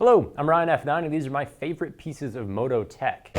Hello, I'm Ryan F9 and these are my favorite pieces of moto tech.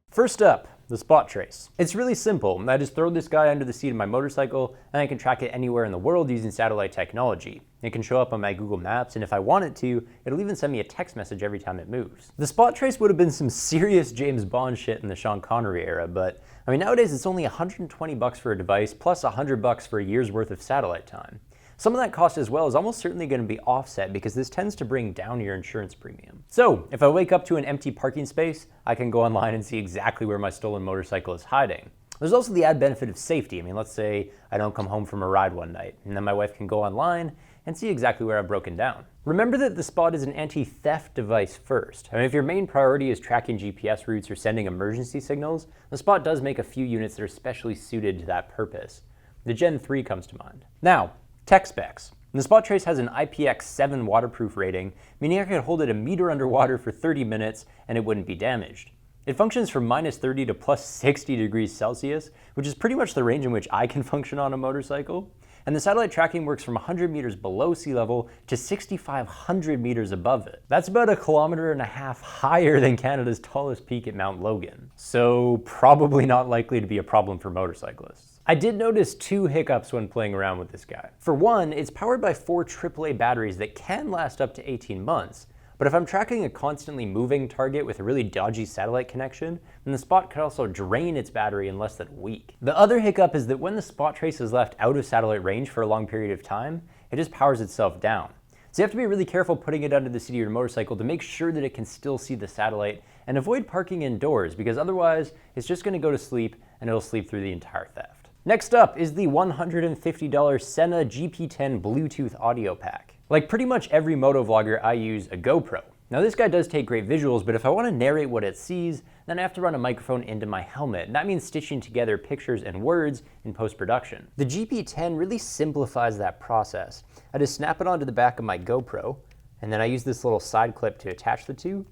First up, the spot trace. It's really simple. I just throw this guy under the seat of my motorcycle and I can track it anywhere in the world using satellite technology. It can show up on my Google Maps, and if I want it to, it'll even send me a text message every time it moves. The spot trace would have been some serious James Bond shit in the Sean Connery era, but I mean nowadays it's only $120 for a device plus $100 for a year's worth of satellite time. Some of that cost as well is almost certainly going to be offset because this tends to bring down your insurance premium. So if I wake up to an empty parking space, I can go online and see exactly where my stolen motorcycle is hiding. There's also the added benefit of safety. I mean, let's say I don't come home from a ride one night, and then my wife can go online and see exactly where I've broken down. Remember that the Spot is an anti-theft device first. I mean, if your main priority is tracking GPS routes or sending emergency signals, the Spot does make a few units that are specially suited to that purpose. The Gen 3 comes to mind. Now, tech specs. The Spot Trace has an IPX7 waterproof rating, meaning I could hold it a meter underwater for 30 minutes and it wouldn't be damaged. It functions from -30 to +60 degrees Celsius, which is pretty much the range in which I can function on a motorcycle. And the satellite tracking works from 100 meters below sea level to 6,500 meters above it. That's about 1.5 kilometers higher than Canada's tallest peak at Mount Logan. So probably not likely to be a problem for motorcyclists. I did notice 2 hiccups when playing around with this guy. For one, it's powered by 4 AAA batteries that can last up to 18 months. But if I'm tracking a constantly moving target with a really dodgy satellite connection, then the Spot could also drain its battery in less than a week. The other hiccup is that when the Spot Trace is left out of satellite range for a long period of time, it just powers itself down. So you have to be really careful putting it under the seat of your motorcycle to make sure that it can still see the satellite, and avoid parking indoors because otherwise it's just going to go to sleep and it'll sleep through the entire theft. Next up is the $150 Sena GP10 Bluetooth audio pack. Like pretty much every moto vlogger, I use a GoPro. Now this guy does take great visuals, but if I want to narrate what it sees, then I have to run a microphone into my helmet, and that means stitching together pictures and words in post-production. The GP10 really simplifies that process. I just snap it onto the back of my GoPro, and then I use this little side clip to attach the two,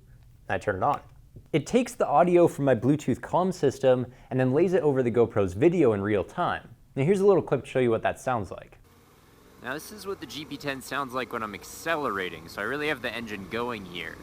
and I turn it on. It takes the audio from my Bluetooth comm system and then lays it over the GoPro's video in real time. Now here's a little clip to show you what that sounds like. Now this is what the GP10 sounds like when I'm accelerating, so I really have the engine going here.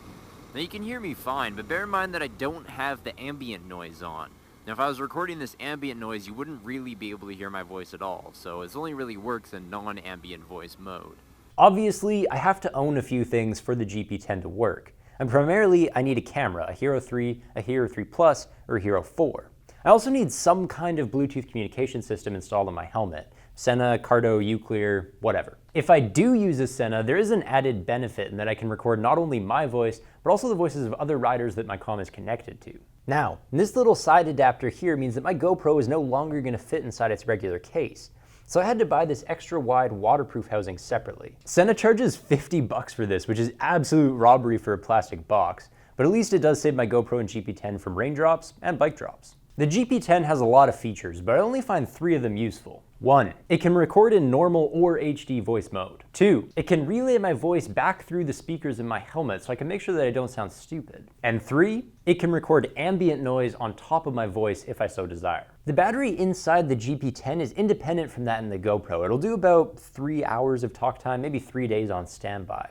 Now you can hear me fine, but bear in mind that I don't have the ambient noise on. Now if I was recording this ambient noise, you wouldn't really be able to hear my voice at all, so it only really works in non-ambient voice mode. Obviously, I have to own a few things for the GP10 to work. And primarily, I need a camera, a Hero 3, a Hero 3 Plus, or a Hero 4. I also need some kind of Bluetooth communication system installed on my helmet. Sena, Cardo, Uclear, whatever. If I do use a Sena, there is an added benefit in that I can record not only my voice, but also the voices of other riders that my comm is connected to. Now, this little side adapter here means that my GoPro is no longer going to fit inside its regular case. So I had to buy this extra wide waterproof housing separately. Sena charges $50 for this, which is absolute robbery for a plastic box, but at least it does save my GoPro and GP10 from raindrops and bike drops. The GP10 has a lot of features, but I only find 3 of them useful. 1. It can record in normal or HD voice mode. 2. It can relay my voice back through the speakers in my helmet so I can make sure that I don't sound stupid. And 3. It can record ambient noise on top of my voice if I so desire. The battery inside the GP10 is independent from that in the GoPro. It'll do about 3 hours of talk time, maybe 3 days on standby.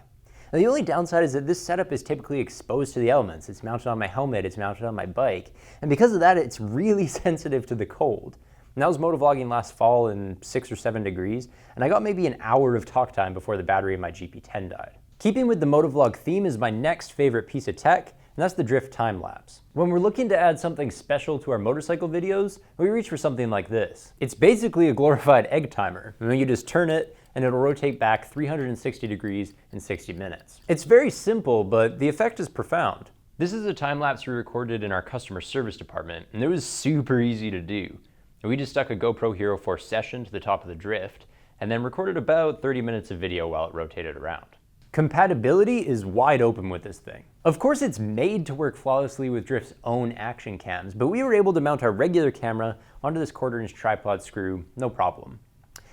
Now the only downside is that this setup is typically exposed to the elements. It's mounted on my helmet, it's mounted on my bike, and because of that it's really sensitive to the cold. And I was motovlogging last fall in 6 or 7 degrees, and I got maybe an hour of talk time before the battery in my GP10 died. Keeping with the motovlog theme is my next favorite piece of tech, and that's the drift time lapse. When we're looking to add something special to our motorcycle videos, we reach for something like this. It's basically a glorified egg timer, and then you just turn it, and it'll rotate back 360 degrees in 60 minutes. It's very simple, but the effect is profound. This is a time lapse we recorded in our customer service department, and it was super easy to do. We just stuck a GoPro Hero 4 Session to the top of the drift, and then recorded about 30 minutes of video while it rotated around. Compatibility is wide open with this thing. Of course it's made to work flawlessly with Drift's own action cams, but we were able to mount our regular camera onto this 1/4-inch tripod screw, no problem.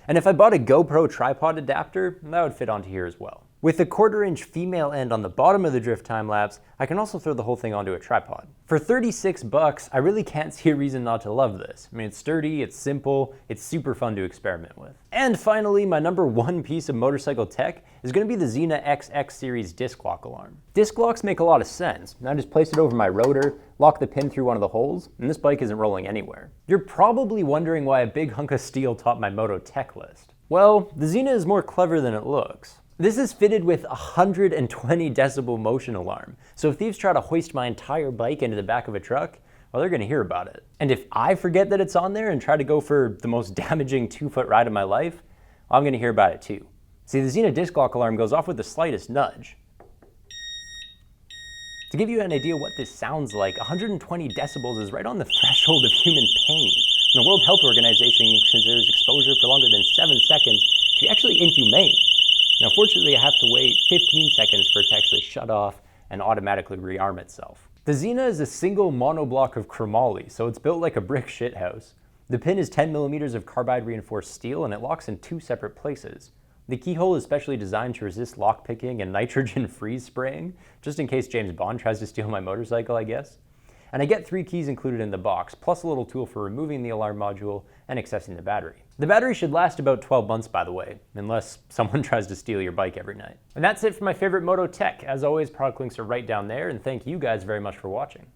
And if I bought a GoPro tripod adapter, that would fit onto here as well. With the 1/4-inch female end on the bottom of the drift time-lapse, I can also throw the whole thing onto a tripod. For $36, I really can't see a reason not to love this. I mean, it's sturdy, it's simple, it's super fun to experiment with. And finally, my number 1 piece of motorcycle tech is going to be the Xena XX series disc lock alarm. Disc locks make a lot of sense. I just place it over my rotor, lock the pin through one of the holes, and this bike isn't rolling anywhere. You're probably wondering why a big hunk of steel topped my moto tech list. Well, the Xena is more clever than it looks. This is fitted with a 120 decibel motion alarm, so if thieves try to hoist my entire bike into the back of a truck, well, they're gonna hear about it. And if I forget that it's on there and try to go for the most damaging 2-foot ride of my life, well, I'm gonna hear about it too. See, the Xena disc lock alarm goes off with the slightest nudge. To give you an idea what this sounds like, 120 decibels is right on the threshold of human pain. And the World Health Organization considers exposure for longer than 7 seconds to be actually inhumane. Now, fortunately, I have to wait 15 seconds for it to actually shut off and automatically rearm itself. The Xena is a single monoblock of chromoly, so it's built like a brick shithouse. The pin is 10mm of carbide reinforced steel, and it locks in 2 separate places. The keyhole is specially designed to resist lockpicking and nitrogen freeze spraying, just in case James Bond tries to steal my motorcycle, I guess. And I get 3 keys included in the box, plus a little tool for removing the alarm module and accessing the battery. The battery should last about 12 months, by the way, unless someone tries to steal your bike every night. And that's it for my favorite moto tech. As always, product links are right down there, and thank you guys very much for watching.